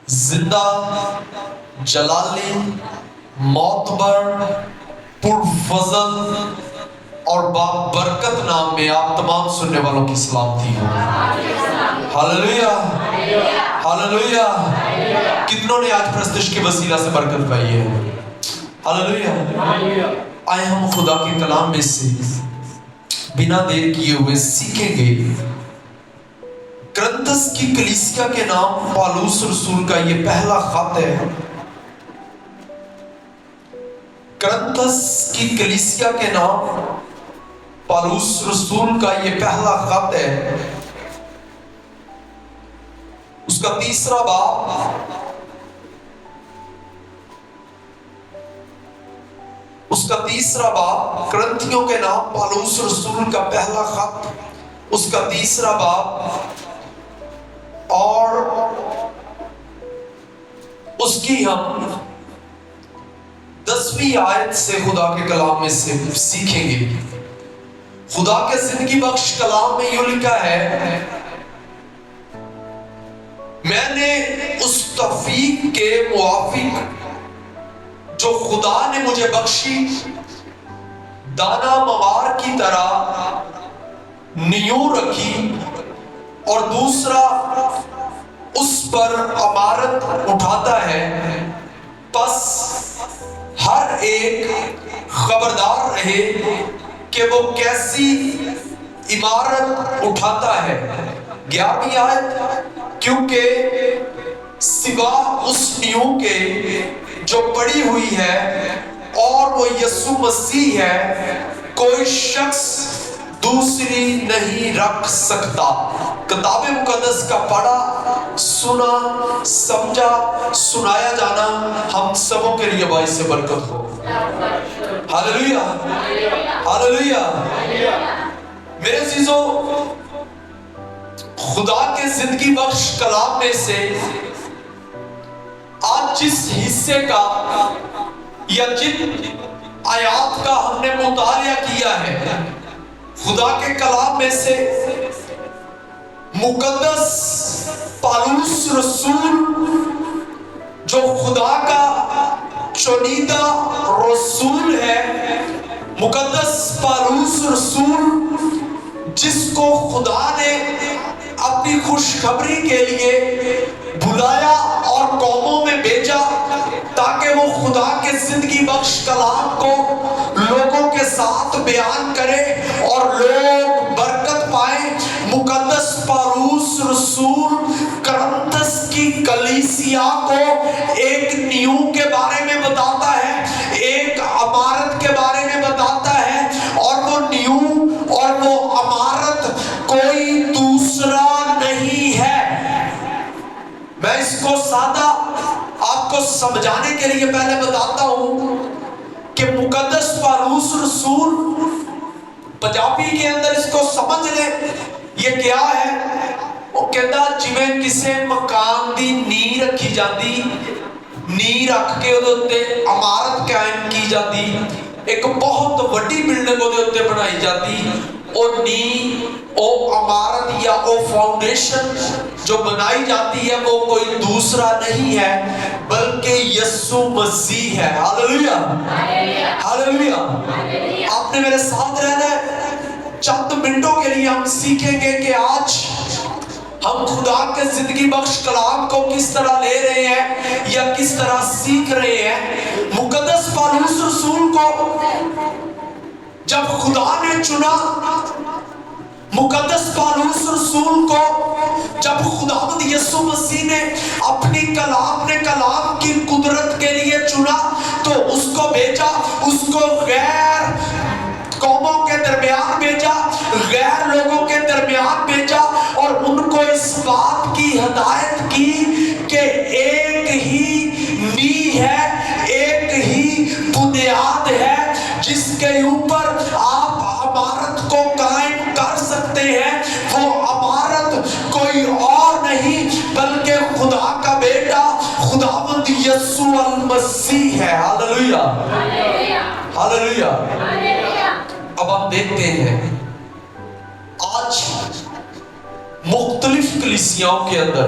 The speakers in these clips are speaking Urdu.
زندہ، جلالی، معتبر، پرفضل اور بابرکت نام میں آپ تمام سننے والوں کی سلامتی ہو۔ ہاللیلویہ، ہاللیلویہ۔ کتنوں نے آج پرستش کے وسیلہ سے برکت پائی ہے؟ ہاللیلویہ۔ آئے ہم خدا کے کلام میں سے بنا دیر کیے ہوئے سیکھیں گے۔ کرنتس کی کلیسیا کے نام پالوس رسول کا یہ پہلا خط ہے۔ کرنتس کی کلیسیا کے نام پالوس رسول کا یہ پہلا خط ہے۔ اس کا تیسرا باب، کرنتھیوں کے نام پالوس رسول کا پہلا خط، اس کا تیسرا باب اور اس کی ہم 10ویں آیت سے خدا کے کلام میں سے سیکھیں گے۔ خدا کے زندگی بخش کلام میں یوں لکھا ہے، میں نے اس توفیق کے موافق جو خدا نے مجھے بخشی دانا موار کی طرح نیو رکھی، اور دوسرا اس پر امارت اٹھاتا ہے۔ پس ہر ایک خبردار رہے کہ وہ کیسی عمارت اٹھاتا ہے۔ 11ویں آیت، کیونکہ سوا اس نیو کے جو پڑی ہوئی ہے اور وہ یسوع مسیح ہے، کوئی شخص دوسری نہیں رکھ سکتا۔ کتاب مقدس کا پڑھا، سنا، سمجھا، سنایا جانا ہم سبوں کے لیے باعث برکت ہو۔ ہاللیلویہ، ہاللیلویہ۔ میرے عزیزو، خدا کے زندگی بخش کلام میں سے آج جس حصے کا یا جن آیات کا ہم نے مطالعہ کیا ہے، خدا کے کلام میں سے مقدس پالوس رسول جو خدا کا چنیدہ رسول ہے، مقدس پالوس رسول جس کو خدا نے اپنی خوشخبری کے لیے بلایا اور قوموں میں بھیجا تاکہ وہ خدا کے زندگی بخش کلام کو لوگوں کے ساتھ بیان کرے اور لوگ برکت پائیں۔ مقدس پالوس رسول کرنتس کی کلیسیا کو ایک نیو کے بارے میں بتاتا ہے، ایک عمارت کے بارے میں بتاتا ہے، اور وہ نیو اور وہ عمارت کوئی دوسرا نہیں ہے۔ میں اس کو سادہ آپ کو سمجھانے کے لیے پہلے بتاتا ہوں کہ مقدس پالوس رسول، پنجابی کے اندر اس کو سمجھ لیں یہ کیا ہے۔ وہ کہتا جویں کسے مکان دی نی رکھی جاتی، نی رکھ کے ادھے عمارت قائم کی جاتی، ایک بہت وڈی بلڈنگ ادھے بنائی جاتی، اور نی او عمارت یا او فاؤنڈیشن جو بنائی جاتی ہے وہ کوئی دوسرا نہیں ہے بلکہ یسوع مسیح ہے۔ ہاللیلویہ، ہاللیلویہ۔ آپ نے میرے ساتھ رہنا ہے۔ چند منٹوں کے لیے ہم سیکھیں گے کہ آج ہم خدا کے زندگی بخش کلام کو کس طرح لے رہے ہیں یا کس طرح سیکھ رہے ہیں۔ مقدس پالوس رسول کو جب خدا نے چنا، مقدس پالوس رسول کو جب خداوند یسوع مسیح نے اپنی کلام کی قدرت کے لیے چنا تو اس کو بھیجا، اس کو غیر قوموں کے درمیان بھیجا، غیر لوگوں کے درمیان بھیجا، اور ان کو اس بات کی ہدایت کی کہ ایک ہی نی ہے، ایک ہی بنیاد ہے جس کے اوپر آپ عمارت کو قائم کر سکتے ہیں۔ وہ عمارت کوئی اور نہیں بلکہ خدا کا بیٹا خداوند یسوع المسیح ہے۔ ہاللیلویہ، ہاللیلویہ۔ اب ہم دیکھتے ہیں آج مختلف کلیسیاؤں کے اندر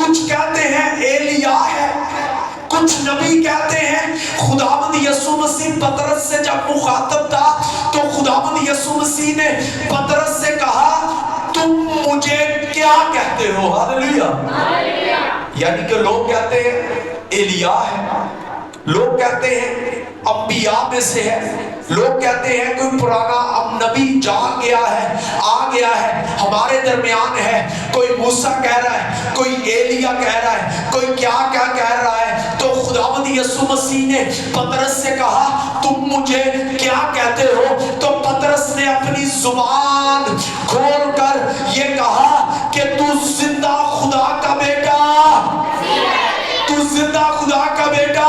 کچھ کہتے ہیں ایلیا ہے، کچھ نبی کہتے ہیں خداوند یسوع مسیح پطرس سے جب مخاطب تھا تو خداوند یسوع مسیح نے پطرس سے کہا تم مجھے کیا کہتے ہو؟ ہاللیلویا۔ یعنی کہ لوگ کہتے ہیں ایلیا ہے، لوگ کہتے ہیں انبیاء میں سے ہے، لوگ کہتے ہیں کوئی پرانا نبی جا گیا ہے، آ گیا ہے، ہمارے درمیان ہے، کوئی موسیٰ کہہ رہا ہے، کوئی ایلیا کہہ رہا ہے، کوئی کیا کیا کہہ رہا ہے۔ تو خداوند یسوع مسیح نے پطرس سے کہا تم مجھے کیا کہتے ہو؟ تو پطرس نے اپنی زبان کھول کر یہ کہا کہ تو زندہ خدا کا بیٹا، تو زندہ خدا کا بیٹا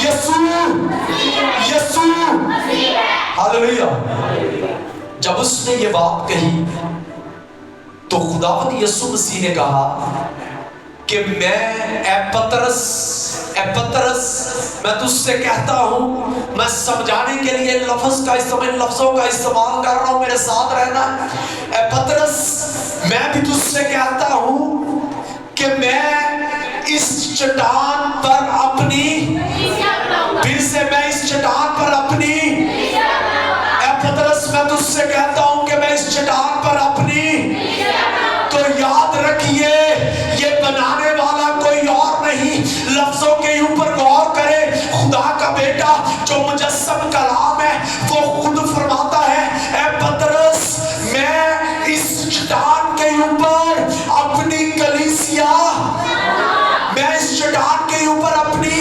یسوع، یسوع، ہاللیلویا۔ جب اس نے یہ بات کہی تو خداوند یسوع مسیح نے کہا کہ اے پطرس میں تجھ سے کہتا ہوں، میں سمجھانے کے لیے لفظوں کا استعمال کر رہا ہوں، میرے ساتھ رہنا۔ اے پطرس میں بھی تجھ سے کہتا ہوں کہ میں اس چٹان پر اپنی، پھر سے میں اس چٹان پر اپنی، اے پطرس میں تجھ سے کہتا ہوں کہ میں اس چٹان پر اپنی، تو یاد رکھیے یہ بنانے والا کوئی اور نہیں، لفظوں کے اوپر غور کرے، خدا کا بیٹا جو مجسم کلام ہے وہ خود فرماتا ہے اے پطرس میں اس چٹان کے اوپر اپنی کلیسیا، میں اس چٹان کے اوپر اپنی۔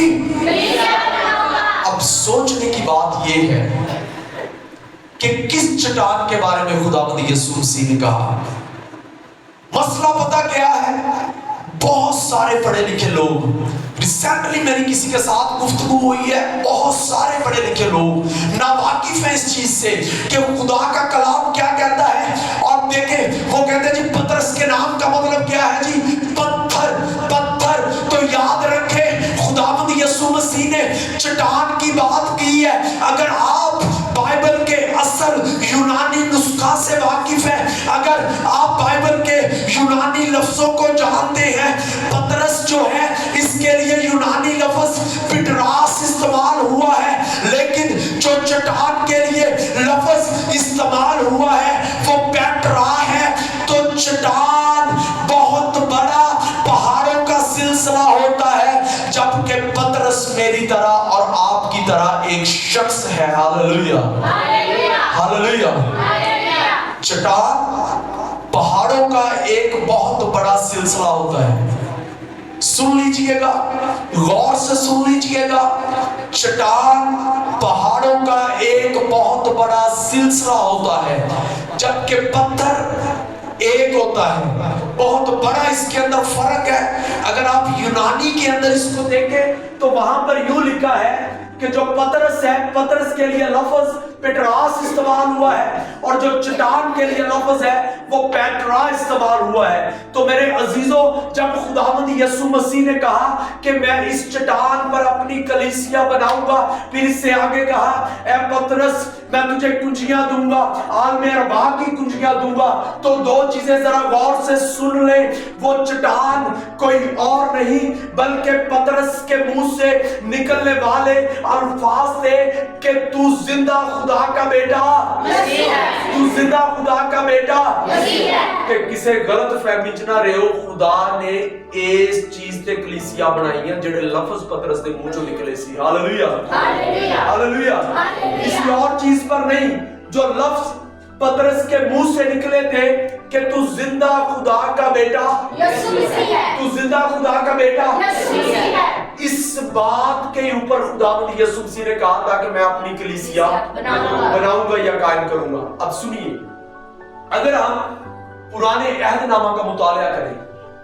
اب سوچنے کی بات یہ ہے کہ کس چٹان کے بارے میں خداوند یسوع مسیح نے کہا؟ مسئلہ پتہ کیا ہے؟ بہت سارے پڑھے لکھے لوگ، ریسنٹلی میری کسی کے ساتھ گفتگو ہوئی ہے، بہت سارے پڑھے لکھے لوگ ناواقف ہیں اس چیز سے کہ خدا کا کلام کیا کہتا ہے۔ اور دیکھیں وہ کہتے ہیں جی پطرس کے نام کا مطلب کیا ہے؟ جی پتھر، پتھر۔ تو یاد رکھیں خداوند یسوع مسیح نے چٹان کی بات کی ہے۔ اگر آپ بائبل کے اصل یونانی نسخہ سے واقف ہیں، اگر آپ بائبل کے یونانی لفظوں کو جانتے ہیں، پطرس جو ہے اس کے لیے یونانی لفظ پٹراس استعمال ہوا ہے، لیکن جو چٹان کے لیے لفظ استعمال ہوا ہے وہ پیٹرا ہے۔ تو چٹان بہت بڑا پہاڑوں کا سلسلہ ہوتا ہے، جبکہ پطرس میری طرح اور آپ کی طرح ایک شخص ہے۔ ہاللیلویا، ہاللیلویا۔ چٹان پہاڑوں کا ایک بہت بڑا سلسلہ ہوتا ہے۔ سن لیجئے گا، غور سے سن لیجئے گا، چٹان پہاڑوں کا ایک بہت بڑا سلسلہ ہوتا ہے، جبکہ پتھر ایک ہوتا ہے، بہت بڑا اس کے اندر فرق ہے۔ اگر آپ یونانی کے اندر اس کو دیکھیں تو وہاں پر یوں لکھا ہے کہ جو پطرس ہے، پطرس کے لیے لفظ پٹراس استعمال ہوا ہے، اور جو چٹان کے لیے لفظ ہے وہ پیٹرا استعمال ہوا ہے۔ تو میرے عزیزوں، جب خداوند یسوع مسیح نے کہا کہ میں اس چٹان پر اپنی کلیسیا بناؤں گا، پھر اس سے آگے کہا اے پطرس میں تجھے کنجیاں دوں گا، عالم ارواح کی کنجیاں دوں گا۔ تو دو چیزیں ذرا غور سے سن لیں، وہ چٹان کوئی اور نہیں بلکہ پطرس کے منہ سے نکلنے والے الفاظ تھے کہ تو زندہ خدا کا بیٹا، تو زندہ خدا کا بیٹا۔ کہ کسے غلط فہمی چ نہ رہو، خدا نے اس چیز تے کلیسیا بنائی ہیں جڑے لفظ پطرس دے منہ چوں نکلے سی۔ ہاللیلویا، ہاللیلویا۔ کسی اور چیز پر نہیں، جو لفظ پطرس کے منہ سے نکلے تھے کہ تو زندہ خدا کا بیٹا یسوع مسیح ہے، تو زندہ خدا کا بیٹا یسوع مسیح ہے۔ اس بات کے اوپر خداوند یسوع مسیح نے کہا تھا کہ میں اپنی کلیسیا بناؤں گا یا قائم کروں گا۔ اب سنیے، اگر ہم پرانے عہد نامہ کا مطالعہ کریں،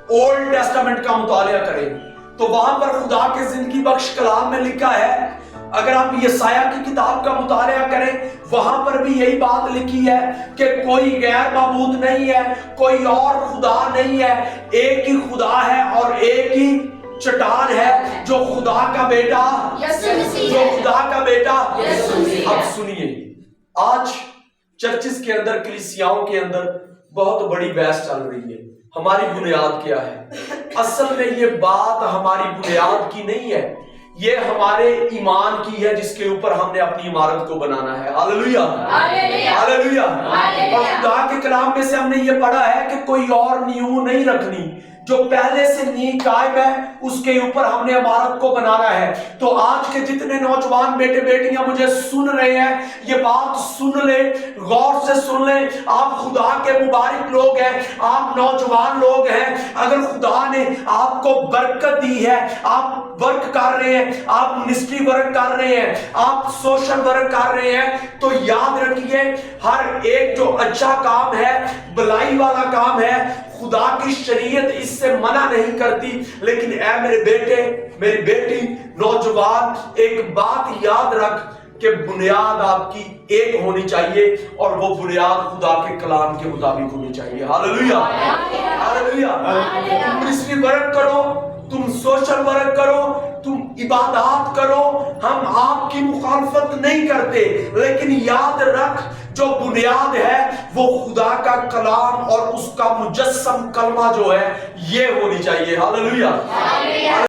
اولڈ ٹیسٹامنٹ کا مطالعہ کریں، تو وہاں پر خدا کے زندگی بخش کلام میں لکھا ہے، اگر آپ یسایہ کی کتاب کا مطالعہ کریں وہاں پر بھی یہی بات لکھی ہے کہ کوئی غیر معبود نہیں ہے، کوئی اور خدا نہیں ہے، ایک ہی خدا ہے اور ایک ہی چٹان ہے جو خدا کا بیٹا یسوع مسیح، جو خدا کا بیٹا یسوع مسیح۔ اب سنیے، آج چرچز کے اندر، کلیسیاؤں کے اندر بہت بڑی بحث چل رہی ہے ہماری بنیاد کیا ہے؟ اصل میں یہ بات ہماری بنیاد کی نہیں ہے، یہ ہمارے ایمان کی ہے جس کے اوپر ہم نے اپنی عمارت کو بنانا ہے۔ ہاللیلویہ ہاللیلویہ۔ اور خدا کے کلام میں سے ہم نے یہ پڑھا ہے کہ کوئی اور نیو نہیں رکھنی، جو پہلے سے نیو قائم ہے اس کے اوپر ہم نے عمارت کو بنانا ہے۔ تو آج کے جتنے نوجوان بیٹے بیٹیاں مجھے سن رہے ہیں، یہ بات سن لیں، غور سے سن لیں۔ آپ خدا کے مبارک لوگ ہیں، آپ نوجوان لوگ ہیں، اگر خدا نے آپ کو برکت دی ہے، آپ ورک کر رہے ہیں، آپ منسٹری ورک کر رہے ہیں، آپ سوشل ورک کر رہے ہیں، تو یاد رکھیے ہر ایک جو اچھا کام ہے، بلائی والا کام ہے، خدا کی شریعت اس سے منع نہیں کرتی۔ لیکن اے میرے بیٹے میری بیٹی نوجوان، ایک بات یاد رکھ کہ بنیاد آپ کی ایک ہونی چاہیے، اور وہ بنیاد خدا کے کلام کے مطابق ہونی چاہیے۔ ہاللیلویہ ہاللیلویہ۔ تم منسٹری ورک کرو، تم سوشل ورک کرو، تم عبادات کرو، ہم آپ کی مخالفت نہیں کرتے، لیکن یاد رکھ جو بنیاد ہے وہ خدا کا کلام اور اس کا مجسم کلمہ جو ہے یہ ہونی چاہیے۔ ہاللیلویہ۔